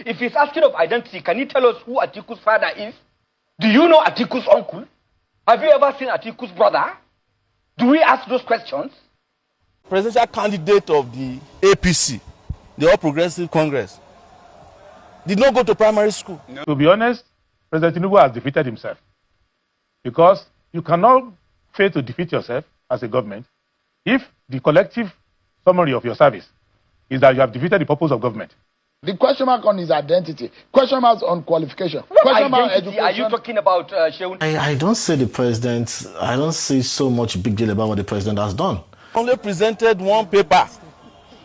If he's asking of identity, can you tell us who Atiku's father is? Do you know Atiku's uncle? Have you ever seen Atiku's brother? Do we ask those questions? Presidential candidate of the APC, the All Progressive Congress, did not go to primary school. No. To be honest, President Tinubu has defeated himself. Because you cannot fail to defeat yourself as a government if the collective summary of your service is that you have defeated the purpose of government. The question mark on his identity, question marks on qualification. What question mark identity are you talking about, Sheun? I don't see the president, I don't see so much big deal about what the president has done. Only presented one paper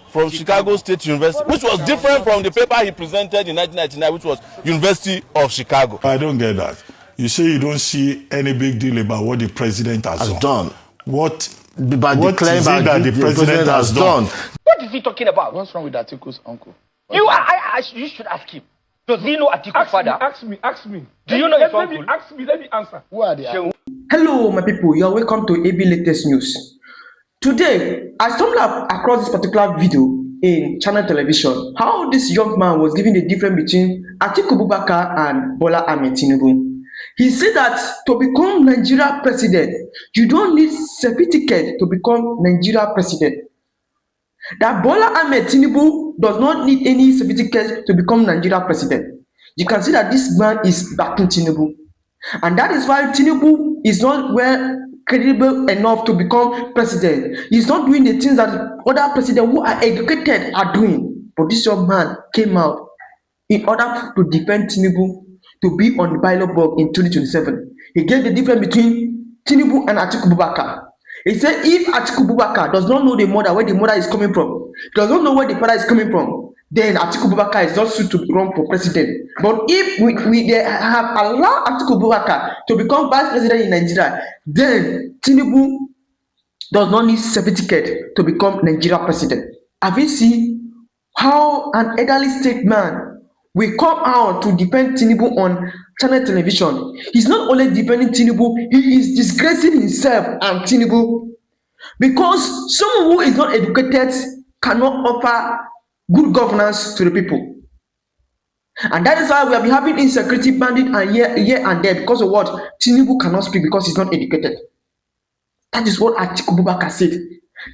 from Chicago State University, which was different from the paper he presented in 1999, which was University of Chicago. I don't get that. You say you don't see any big deal about what the president has done. What is it that the president has done? What is he talking about? What's wrong with Atiku's uncle? You should ask him. Does he know Atiku's father? Ask me. Do you know his uncle? Let me answer. Who are they? Hello, my people. You are welcome to AB Latest News. Today, I stumbled across this particular video in channel television. How this young man was giving the difference between Atiku Abubakar and Bola Ahmed Tinubu. He said that to become Nigeria president, you don't need certificate to become Nigeria president. That Bola Ahmed Tinubu does not need any certificate to become Nigeria president. You can see that this man is backing Tinubu. And that is why Tinubu is not credible enough to become president. He's not doing the things that other presidents who are educated are doing. But this young man came out in order to defend Tinubu to be on the ballot box in 2027. He gave the difference between Tinubu and Atiku Abubakar. He said if Atiku Abubakar does not know the mother, where the mother is coming from, does not know where the father is coming from, then Atiku Abubakar is not suited to run for president. But if they have allowed Atiku Abubakar to become vice president in Nigeria, then Tinubu does not need certificate to become Nigeria president. Have you seen how an elderly state man will come out to defend Tinubu on channel television? He's not only defending Tinubu, he is disgracing himself and Tinubu. Because someone who is not educated cannot offer good governance to the people. And that is why we have been having insecurity bandit and here and there because of what? Tinubu cannot speak because he's not educated. That is what Atiku Abubakar said.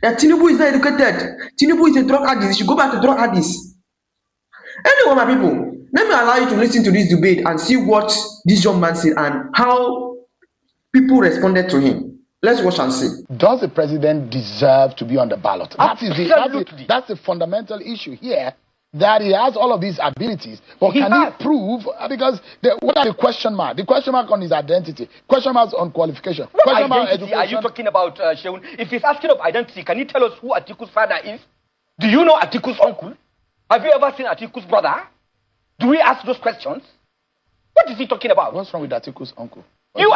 That Tinubu is not educated. Tinubu is a drug addict. He should go back to drug addicts. Anyway, my people, let me allow you to listen to this debate and see what this young man said and how people responded to him. Let's watch and see. Does the president deserve to be on the ballot? That's the fundamental issue here, that he has all of these abilities, but can he prove, because what are the question mark? The question mark on his identity, question marks on qualification. What question mark identity education. are you talking about, Sheun? If he's asking of identity, can you tell us who Atiku's father is? Do you know Atiku's uncle? Have you ever seen Atiku's brother? Do we ask those questions? What is he talking about? What's wrong with Atiku's uncle? You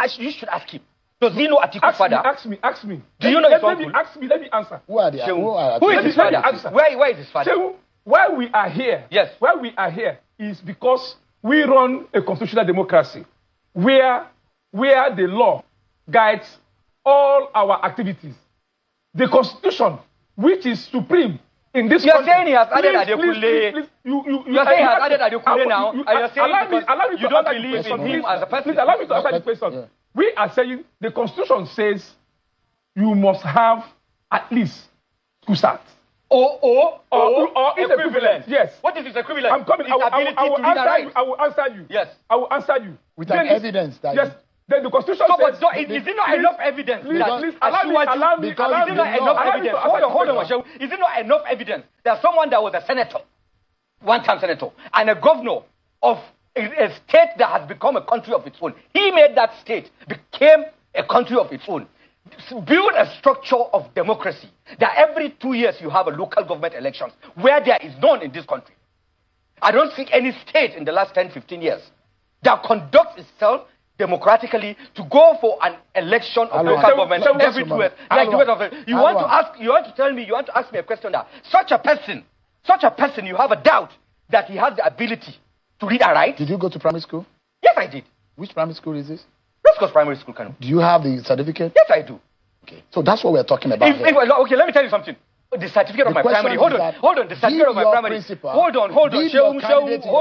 should ask him. Does he know Atiku's father? Ask me. Do you know his uncle? Let me answer. Who are they? Who is his father? Where is his father? Why we are here? Yes. Why we are here is because we run a constitutional democracy where the law guides all our activities. The Constitution, which is supreme in this country. You're saying he has added Adekunle. You're saying he has added Adekunle now, and you're saying you don't believe in him as a person. Please allow me to answer the question. Yeah. We are saying the Constitution says you must have at least school start. Or equivalent. Yes. What is his equivalent? I'm coming. I will answer you. Yes. I will answer you. With an evidence that... Yes. Then the Constitution says... Is it not enough evidence? Please allow me. Is it not enough evidence? Hold on. Is it not enough evidence that someone that was a senator, one-time senator, and a governor of a state that has become a country of its own, he made that state became a country of its own, build a structure of democracy that every 2 years you have a local government elections where there is none in this country. I don't see any state in the last 10-15 years that conducts itself democratically to go for an election of local government every 2 years. You want to ask me a question that such a person, you have a doubt that he has the ability to read and write. Did you go to primary school? Yes, I did. Which primary school is this? Let's primary school, Kano. Do you have the certificate? Yes, I do. Okay, so that's what we're talking about. Okay, let me tell you something. the certificate of my primary. Hold on. The certificate of my primary. Hold on. Hold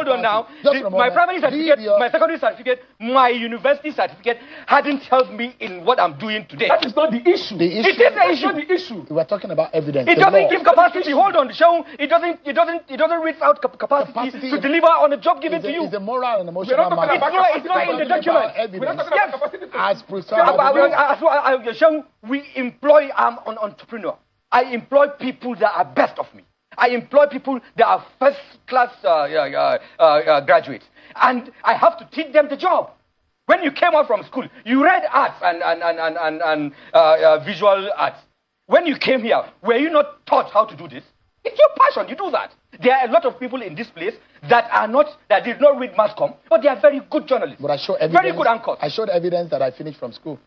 on now. My primary certificate, my secondary certificate, my university certificate hadn't helped me in what I'm doing today. That is not the issue. It is the issue. We're talking about evidence. It doesn't give capacity. Hold on. It doesn't reach out capacity to deliver on a job given to you. It's a moral and emotional matter. It's not in the document. Evidence. Yes. We employ an entrepreneur. I employ people that are best of me. I employ people that are first-class graduates. And I have to teach them the job. When you came out from school, you read arts and visual arts. When you came here, were you not taught how to do this? It's your passion. You do that. There are a lot of people in this place that did not read mass comm, but they are very good journalists. But I show evidence. Very good anchors. I showed evidence that I finished from school.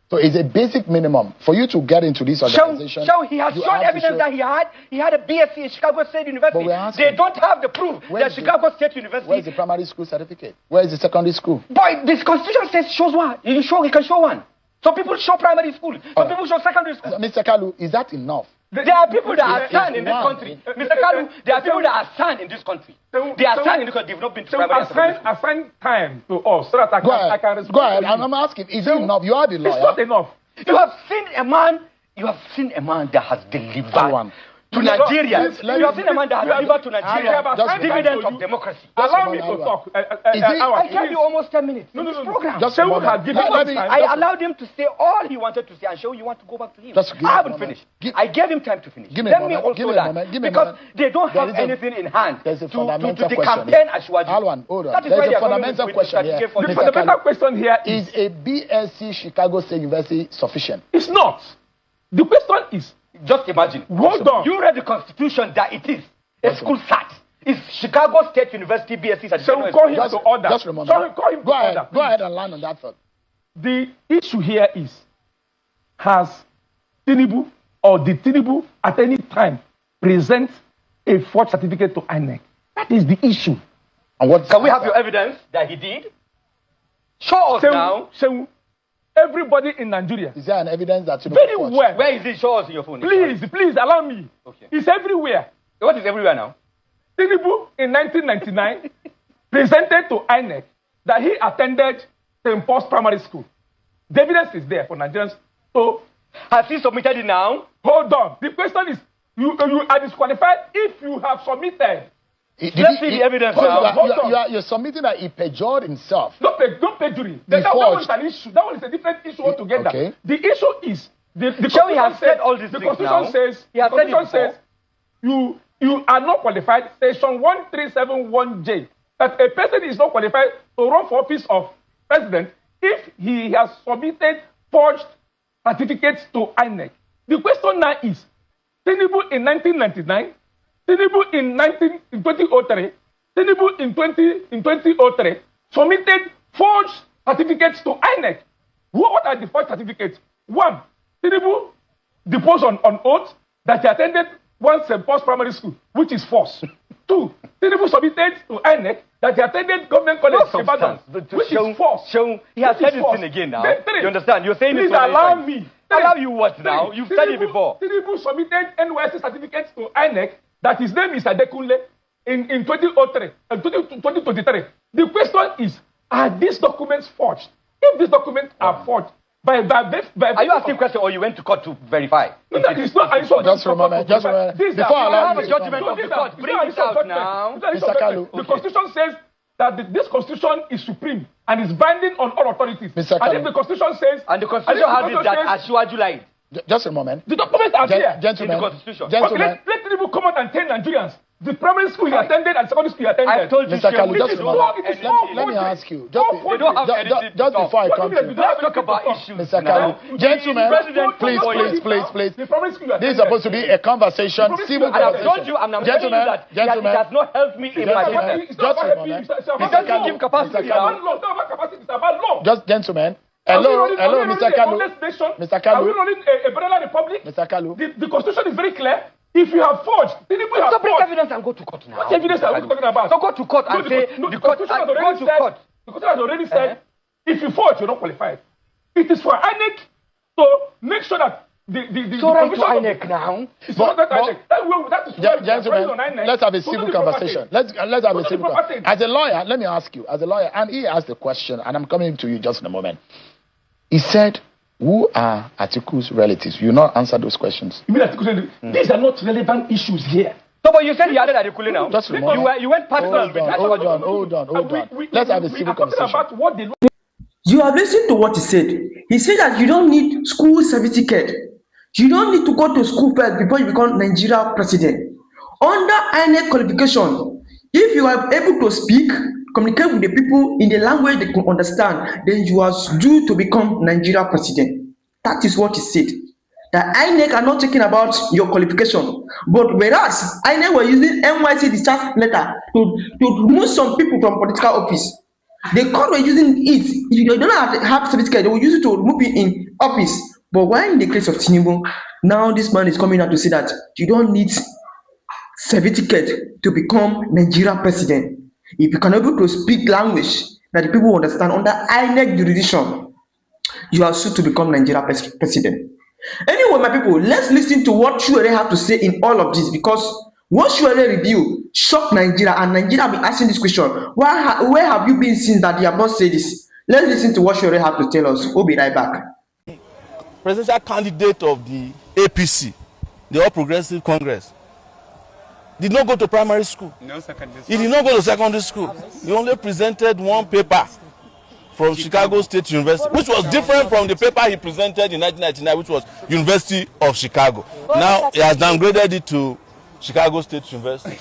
So it's a basic minimum for you to get into this organization. He has shown evidence that he had a BSc in Chicago State University. They don't have the proof that Chicago State University. Where is the primary school certificate? Where is the secondary school? Boy, this constitution shows one. He can show one. Some people show primary school. Some people show secondary school. Mr. Kalu, is that enough? There are people that are stand in this country. Mr. Kalu, there are people that are stand in this country. They are stand in this country. They've not been to primary. Assign time to us so that I can respond. Go ahead. I'm asking, is it enough? You are the lawyer. It's not enough. You have seen a man that has delivered to Nigerians. You have seen a man that has delivered to Nigerians dividends of democracy. Allow me to talk. I gave you almost 10 minutes. No. Program. I allowed him to say all he wanted to say and show you want to go back to him. I haven't finished. I gave him time to finish. Let me also that. Because they don't have anything in hand to the campaign Ashwaji. Hold on. There's a fundamental question here. The fundamental question here is a BSc Chicago State University sufficient? It's not. The question is, just imagine. Hold on. You read the Constitution that it is a school sat. It's Chicago State University BSc. So call him to order. Just remember. Go ahead and land on that thought. The issue here is, has Tinubu or did Tinubu at any time present a forged certificate to INEC? That is the issue. And what can we have your evidence that he did? Show us now. So everybody in Nigeria. Is there an evidence that Tinubu very well? Where is it? Show us in your phone. Please allow me. Okay. It's everywhere. What is everywhere now? Tinubu in 1999 presented to INEC that he attended St. Paul's Primary School. The evidence is there for Nigerians. So, has he submitted it now? Hold on. The question is, you are disqualified if you have submitted. Let's see the evidence now. You're submitting that he perjured himself. Not perjury. That one is an issue. That one is a different issue altogether. Okay. The issue is the Constitution said all these things now. The Constitution says you are not qualified. Section 1371J, that a person is not qualified to run for office of president if he has submitted forged certificates to INEC. The question now is, Tinubu in 1999, Tinubu in 2003, Tinubu in 2003 submitted forged certificates to INEC. What are the forged certificates? One, Tinubu deposed on oath that he attended one St. Paul's Primary School, which is false. Two, Tinubu submitted to INEC that he attended government college in Ibadan, which is false. He has said this thing again now. You understand? You're saying please this. Allow me. Allow you what now? You've said it before. Tinubu submitted NYSC certificates to INEC that his name is Adekunle in 2003 and 2023. The question is, are these documents forged? If these documents are forged, are you asking a question or you went to court to verify? No, it's not. Just a moment. Before I have a judgment of the court, bring this out now. Mr. Kalu. The Constitution says that this Constitution is supreme and is binding on all authorities. Mr. And if the Constitution says... And the Constitution has it that Ashwaju lied. Just a moment. The documents are here. Gentlemen. In the Constitution. Gentlemen. Let people come out and tell Nigerians. The primary school he attended and secondary school he attended. I told you, Mr. Kalu, just a moment. Let me ask you. Just before I come to you. Let's talk about issues. Mr. Kalu. Gentlemen, please. This is supposed to be a conversation, civil conversation. I told you, I'm telling you that it has not helped me in my business. Just a moment. It doesn't give capacity now. Just gentlemen. Hello, Mr. Kalu. Mr. Kalu. Are we running a banana republic? Mr. Kalu. The Constitution is very clear. If you have forged, so bring evidence and go to court now. What evidence are we talking about? So go to court and say the Constitution has already said if you forge, you're not qualified. It is for INEC to make sure that So right to INEC now. That is gentlemen, let's have a civil conversation. Let's have a civil conversation. As a lawyer, let me ask you, as a lawyer, and he asked the question, and I'm coming to you just in a moment. He said, who are Atiku's relatives? You not answer those questions. You mean Atiku's relatives? These are not relevant issues here. No, but you said you added Atiku now. Just you went personal. Hold on. Let's have a civil conversation. About what they... You have listened to what he said. He said that you don't need school certificate. You don't need to go to school first before you become Nigeria president. Under INEC qualification, if you are able to speak, communicate with the people in the language they can understand, then you are due to become Nigeria president. That is what he said. The INEC are not talking about your qualification. But whereas INEC were using NYC discharge letter to remove some people from political office, the court were using it. If you don't have certificate, they will use it to remove you in office. But why in the case of Tinubu, now this man is coming out to say that you don't need certificate to become Nigeria president. If you can able to speak language that the people understand under INEC jurisdiction, you are suited to become Nigeria president. Anyway, my people, let's listen to what Shuere have to say in all of this, because what Shuere review shocked Nigeria, and Nigeria have been asking this question: where have you been since that you have not said this? Let's listen to what Shuere have to tell us. We'll be right back. Presidential candidate of the APC, the All Progressive Congress, did not go to primary school. No secondary school. He did not go to secondary school. He only presented one paper from Chicago State University, which was different from the paper he presented in 1999, which was University of Chicago. Now he has downgraded it to Chicago State University.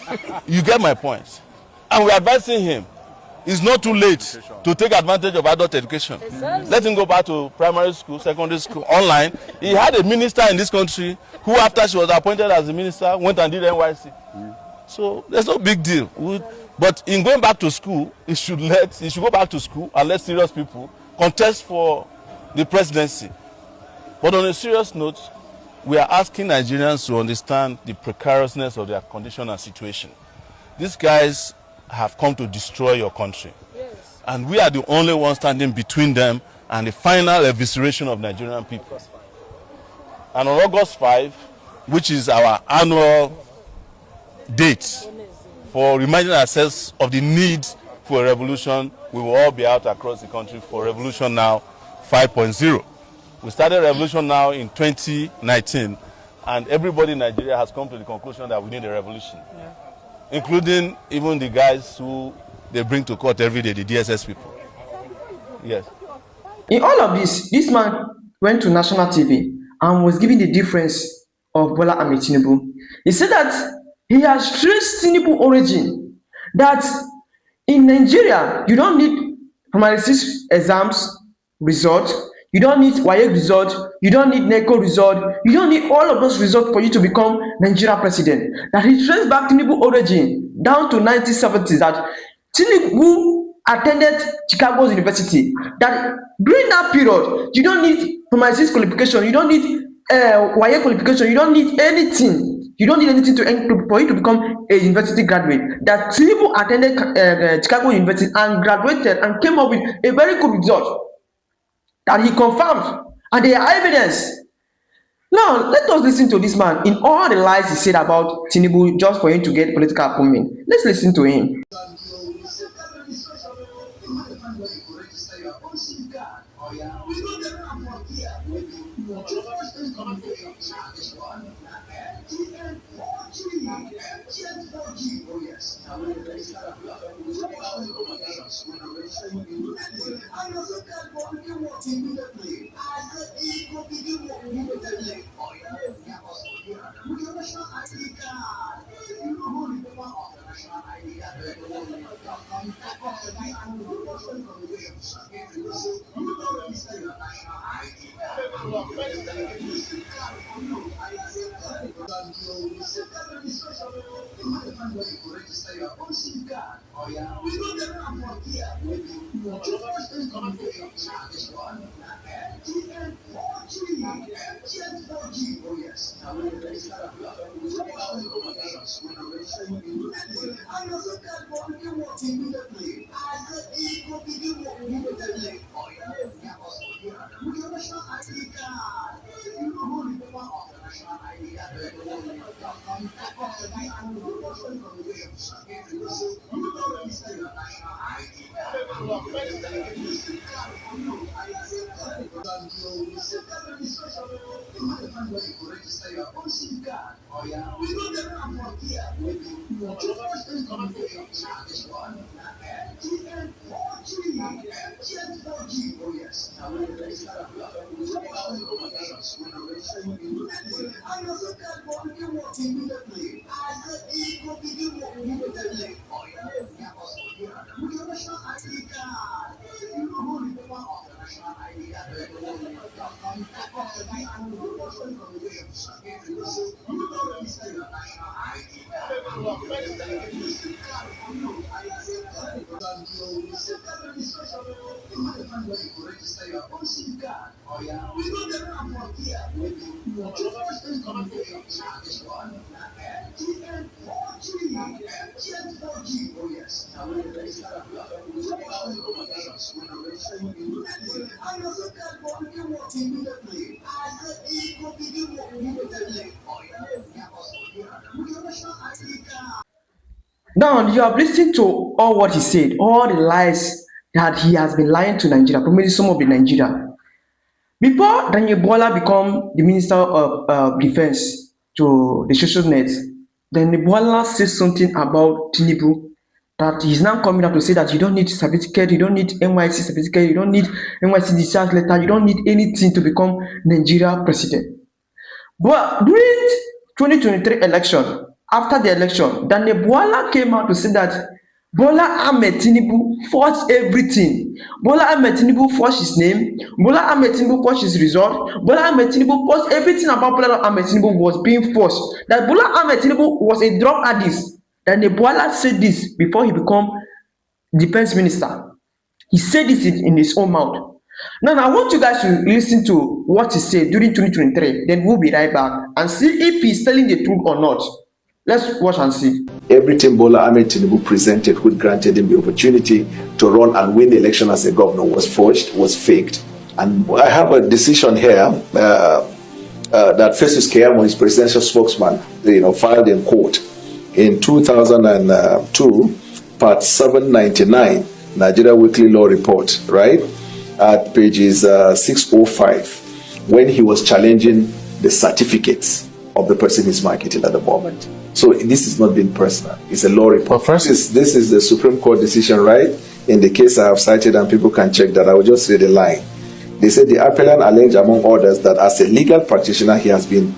You get my point. And we're advising him, it's not too late to take advantage of adult education. Let him go back to primary school, secondary school, online. He had a minister in this country who, after she was appointed as a minister, went and did NYC. So there's no big deal. But in going back to school, he should go back to school and let serious people contest for the presidency. But on a serious note, we are asking Nigerians to understand the precariousness of their condition and situation. These guys have come to destroy your country. Yes. And we are the only ones standing between them and the final evisceration of Nigerian people. And on August 5, which is our annual date for reminding ourselves of the need for a revolution, we will all be out across the country for Revolution Now 5.0. We started Revolution Now in 2019, and everybody in Nigeria has come to the conclusion that we need a revolution. Yeah. Including even the guys who they bring to court every day, the DSS people. Yes. In all of this man went to national TV and was giving the difference of Bola Ahmed Tinubu. He said that he has traced Tinubu origin, that in Nigeria, you don't need primary 6 exams result, you don't need WAEC result, you don't need NECO result, you don't need all of those results for you to become Nigeria president. That he traced back Tinubu origin down to 1970s, that Tinubu attended Chicago University. That during that period, you don't need primary 6 qualification, you don't need WAEC qualification, you don't need anything. You don't need anything for you to become a university graduate. That Tinubu attended Chicago University and graduated and came up with a very good result that he confirmed, and there are evidence. Now, let us listen to this man in all the lies he said about Tinubu just for him to get political appointment. Let's listen to him. Now you have listened to all what he said, all the lies that he has been lying to Nigeria, promising some of the Nigeria. Before Daniel Bola become the Minister of Defense to the social net, Daniel Bola said something about Tinubu that he's now coming out to say that you don't need certificate, you don't need NYC certificate, you don't need NYC discharge letter, you don't need anything to become Nigeria president. But during 2023 election, after the election, Daniel Bola came out to say that Bola Ahmed Tinubu forged everything. Bola Ahmed Tinubu forged his name. Bola Ahmed Tinubu forged his result. Bola Ahmed Tinubu forged everything about Bola Ahmed Tinubu was being forged. That Bola Ahmed Tinubu was a drug addict. Daniel Bola said this before he became defense minister. He said this in his own mouth. Now, I want you guys to listen to what he said during 2023. Then we'll be right back and see if he's telling the truth or not. Let's watch and see. Everything Bola Ahmed Tinubu presented, which granted him the opportunity to run and win the election as a governor, was forged, was faked. And I have a decision here that Festus Keyamo, his presidential spokesman, filed in court in 2002, part 799, Nigeria Weekly Law Report, right, at pages 605, when he was challenging the certificates of the person he's marketing at the moment. So this is not being personal. It's a law report. This is the Supreme Court decision, right? In the case I have cited, and people can check that. I will just read a line. They said the appellant alleged, among others, that as a legal practitioner, he has been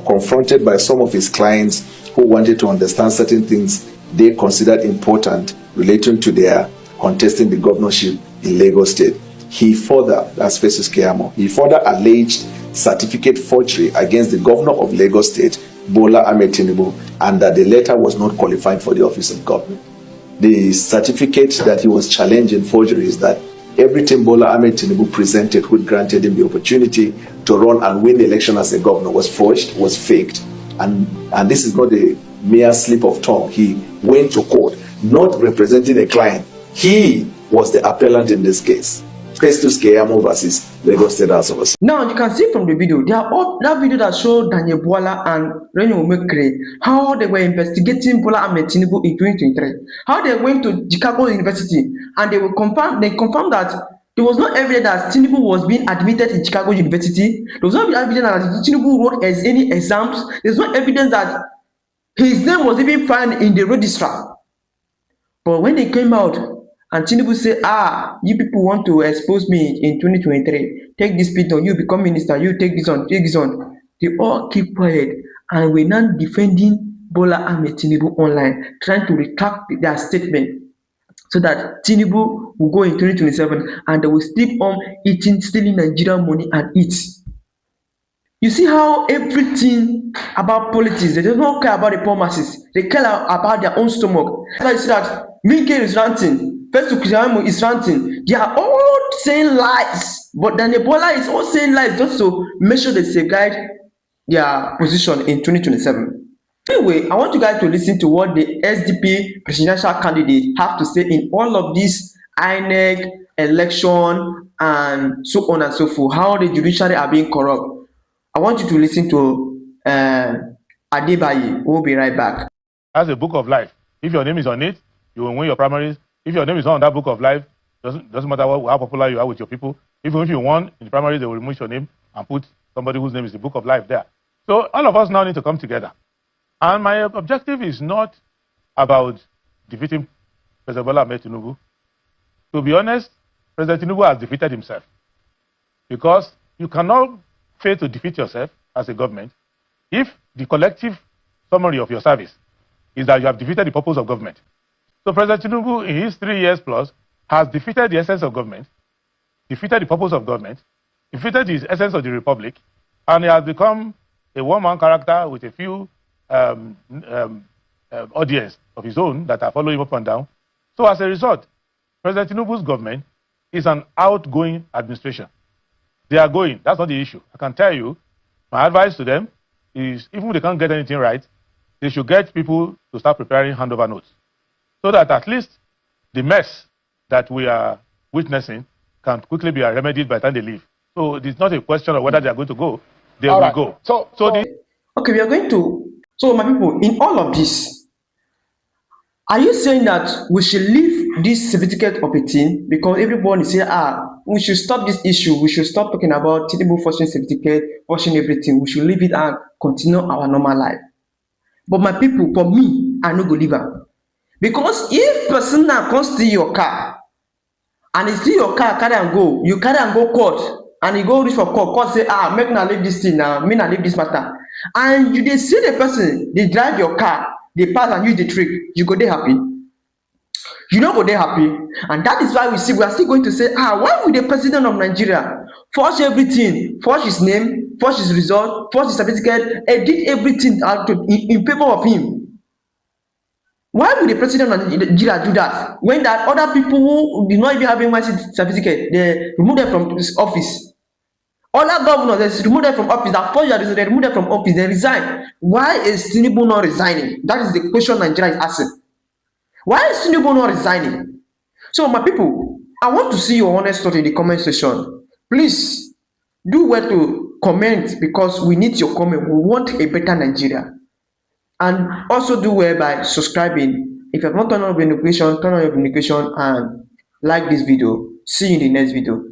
confronted by some of his clients who wanted to understand certain things they considered important relating to their contesting the governorship in Lagos State. He further, that's Festus Keyamo, he further alleged certificate forgery against the governor of Lagos State, Bola Ahmed Tinubu, and that the letter was not qualified for the office of governor. The certificate that he was challenging forgery is that everything Bola Ahmed Tinubu presented, which granted him the opportunity to run and win the election as a governor, was forged, was faked, and this is not a mere slip of tongue. He went to court, not representing a client. He was the appellant in this case. Festus Keyamo versus Lagos State House of Assembly. Now you can see from the video, that video that showed Daniel Bola and Rabiu Musa Kwankwaso how they were investigating Bola Ahmed Tinubu in 2023, how they went to Chicago University and they confirmed that there was no evidence that Tinubu was being admitted in Chicago University. There was no evidence that Tinubu wrote any exams. There's no evidence that his name was even found in the registrar. But when they came out, and Tinubu said, you people want to expose me in 2023. Take this picture, you become minister, you take this on, take this on. They all keep quiet. And we're now defending Bola Ahmed Tinubu online, trying to retract their statement so that Tinubu will go in 2027 and they will still on stealing Nigerian money and eat. You see how everything about politics, they don't care about the poor masses. They care about their own stomach. That's why you see that Mike is ranting. Festus Keyamo is ranting. They are all saying lies, but Daniel Bola is all saying lies just to make sure they safeguard their position in 2027. Anyway, I want you guys to listen to what the SDP presidential candidate have to say in all of this INEC election and so on and so forth, how the judiciary are being corrupt. I want you to listen to Adebayi. We'll be right back. That's a book of life. If your name is on it, you will win your primaries. If your name is not on that book of life, Doesn't matter how popular you are with your people. Even if you won in the primaries, they will remove your name and put somebody whose name is the book of life there. So all of us now need to come together. And my objective is not about defeating President Bola Ahmed Tinubu. To be honest, President Tinubu has defeated himself. Because you cannot fail to defeat yourself as a government if the collective summary of your service is that you have defeated the purpose of government. So President Tinubu, in his 3 years plus, has defeated the essence of government, defeated the purpose of government, defeated the essence of the republic, and he has become a one-man character with a few audience of his own that are following him up and down. So as a result, President Tinubu's government is an outgoing administration. They are going. That's not the issue. I can tell you, my advice to them is, even if they can't get anything right, they should get people to start preparing handover notes, so that at least the mess that we are witnessing can quickly be remedied by the time they leave. So it's not a question of whether they are going to go. They will go. Okay, we are going to. So, my people, in all of this, are you saying that we should leave this certificate of a thing because everyone is saying, we should stop this issue, we should stop talking about Tinubu forcing certificate, forcing everything, we should leave it and continue our normal life? But my people, for me, I no go leave am. Because if person now comes to your car and he see your car carry and go, you carry and go court, and you go reach for court say, make na leave this thing now, me na leave this matter. And you dey see the person, they drive your car, they pass and use the trick, you go dey happy? You no go dey happy. And that is why we are still going to say, why would the president of Nigeria force everything, force his name, force his result, force his certificate, edit everything out in favor of him? Why would the president of Nigeria do that when that other people who did not even have NYC certificate, they remove them from his office? Other governors, they remove them from office. That 4 years, they remove them from office. They resign. Why is Tinubu not resigning? That is the question Nigeria is asking. Why is Tinubu not resigning? So, my people, I want to see your honest thought in the comment section. Please do well to comment because we need your comment. We want a better Nigeria. And also do well by subscribing. If you have not turned on your notification, turn on your notification and like this video. See you in the next video.